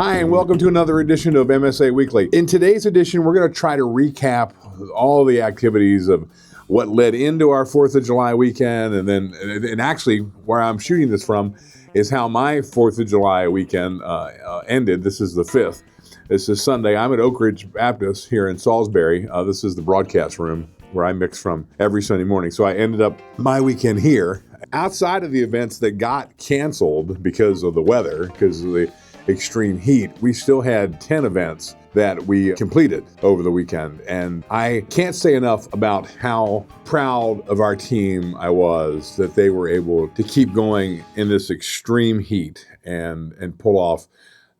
Hi, and welcome to another edition of MSA Weekly. In today's edition, we're going to try to recap all the activities of what led into our 4th of July weekend, and actually where I'm shooting this from is how my 4th of July weekend ended. This is the 5th. This is Sunday. I'm at Oak Ridge Baptist here in Salisbury. This is the broadcast room where I mix from every Sunday morning. So I ended up my weekend here. Outside of the events that got canceled because of the weather, because of the extreme heat, we still had 10 events that we completed over the weekend. And I can't say enough about how proud of our team I was that they were able to keep going in this extreme heat and pull off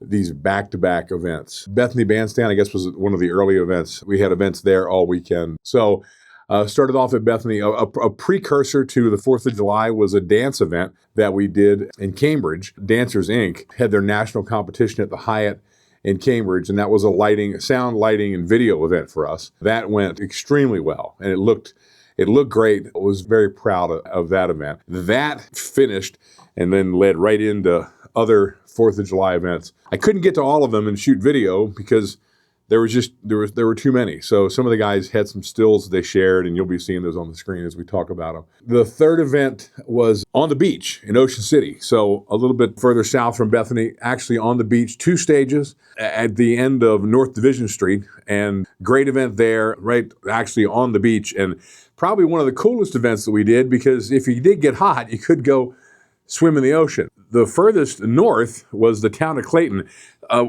these back-to-back events. Bethany Bandstand, I guess, was one of the early events. We had events there all weekend. So started off at Bethany. A precursor to the 4th of July was a dance event that we did in Cambridge. Dancers, Inc. had their national competition at the Hyatt in Cambridge, and that was a sound, lighting, and video event for us. That went extremely well, and it looked great. I was very proud of that event. That finished and then led right into other 4th of July events. I couldn't get to all of them and shoot video because there were too many. So some of the guys had some stills they shared, and you'll be seeing those on the screen as we talk about them. The third event was on the beach in Ocean City, so a little bit further south from Bethany, actually on the beach, 2 stages at the end of North Division Street, and great event there, right actually on the beach, and probably one of the coolest events that we did, because if you did get hot, you could go swim in the ocean. The furthest north was the town of Clayton.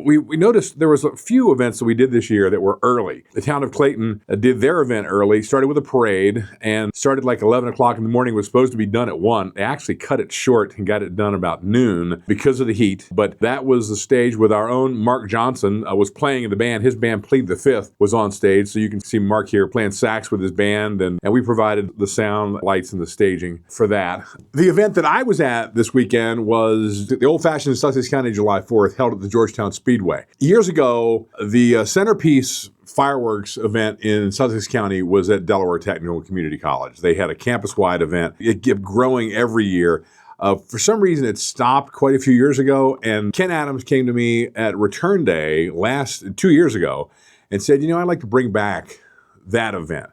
We noticed there was a few events that we did this year that were early. The town of Clayton did their event early, started with a parade, and started like 11 o'clock in the morning, was supposed to be done at 1. They actually cut it short and got it done about noon because of the heat. But that was the stage with our own Mark Johnson was playing in the band. His band, Plead the Fifth, was on stage. So you can see Mark here playing sax with his band, and we provided the sound, lights, and the staging for that. The event that I was at this weekend was the old-fashioned Sussex County July 4th, held at the Georgetown Speedway. Years ago, the centerpiece fireworks event in Sussex County was at Delaware Technical Community College. They had a campus-wide event. It kept growing every year. For some reason, it stopped quite a few years ago, and Ken Adams came to me at Return Day 2 years ago and said, I'd like to bring back that event.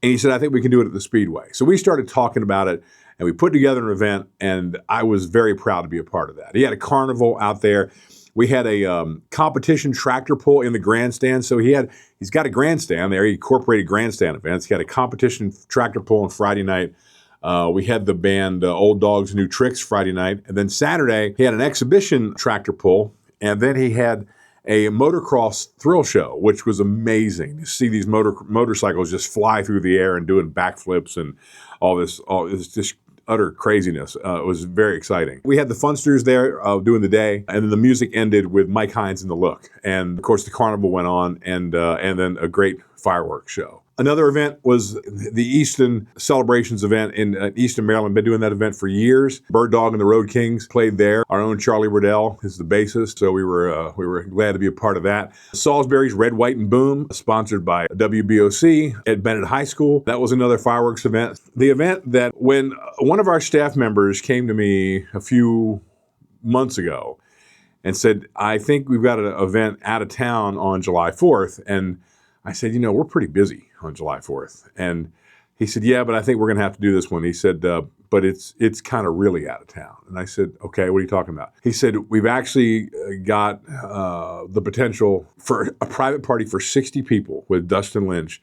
And he said, I think we can do it at the Speedway. So we started talking about it, and we put together an event, and I was very proud to be a part of that. He had a carnival out there. We had a competition tractor pull in the grandstand. So he's got a grandstand there. He incorporated grandstand events. He had a competition tractor pull on Friday night. We had the band Old Dogs New Tricks Friday night. And then Saturday, he had an exhibition tractor pull. And then he had a motocross thrill show, which was amazing. You see these motorcycles just fly through the air and doing backflips and all this just utter craziness. It was very exciting. We had the Funsters there doing the day, and then the music ended with Mike Hines and the Look. And of course, the carnival went on, and then a great fireworks show. Another event was the Easton Celebrations event in Easton, Maryland. Been doing that event for years. Bird Dog and the Road Kings played there. Our own Charlie Riddell is the bassist, so we were glad to be a part of that. Salisbury's Red, White, and Boom, sponsored by WBOC at Bennett High School. That was another fireworks event. The event that when one of our staff members came to me a few months ago and said, I think we've got an event out of town on July 4th, and I said, we're pretty busy on July 4th. And he said, yeah, but I think we're going to have to do this one. He said, but it's kind of really out of town. And I said, okay, what are you talking about? He said, we've actually got the potential for a private party for 60 people with Dustin Lynch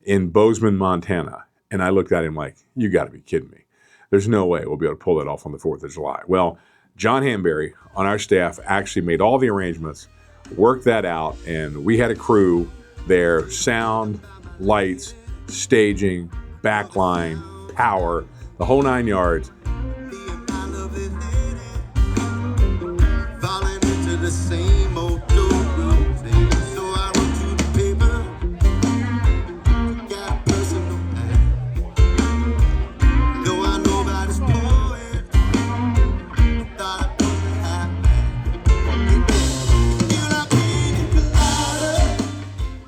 in Bozeman, Montana. And I looked at him like, you got to be kidding me. There's no way we'll be able to pull that off on the 4th of July. Well, John Hanberry on our staff actually made all the arrangements, worked that out, and we had a crew there, sound, lights, staging, backline, power, the whole 9 yards.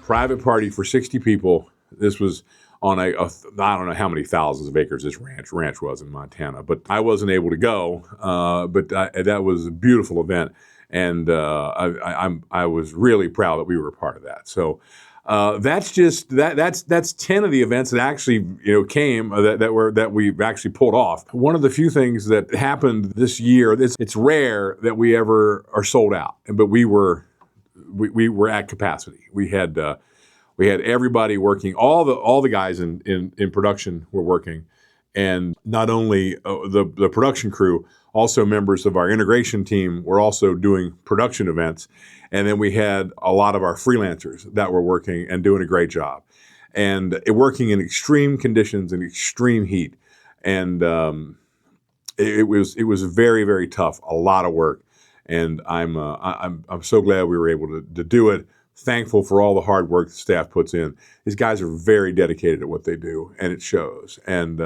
Private party for 60 people. This was on I don't know how many thousands of acres this ranch was in Montana, but I wasn't able to go. But that was a beautiful event. And I was really proud that we were a part of that. So that's just that's 10 of the events that actually came that we actually pulled off. One of the few things that happened this year, it's rare that we ever are sold out, but we were at capacity. We had everybody working, all the guys in production were working, and not only the production crew, also members of our integration team were also doing production events. And then we had a lot of our freelancers that were working and doing a great job, and working in extreme conditions and extreme heat. And it was very, very tough, a lot of work. And I'm so glad we were able to do it. Thankful for all the hard work the staff puts in. These guys are very dedicated at what they do, and it shows. And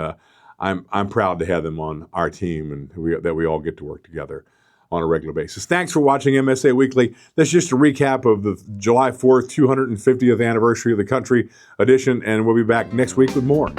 I'm proud to have them on our team, and that we all get to work together on a regular basis. Thanks for watching MSA Weekly. That's just a recap of the July 4th, 250th anniversary of the country edition, and we'll be back next week with more.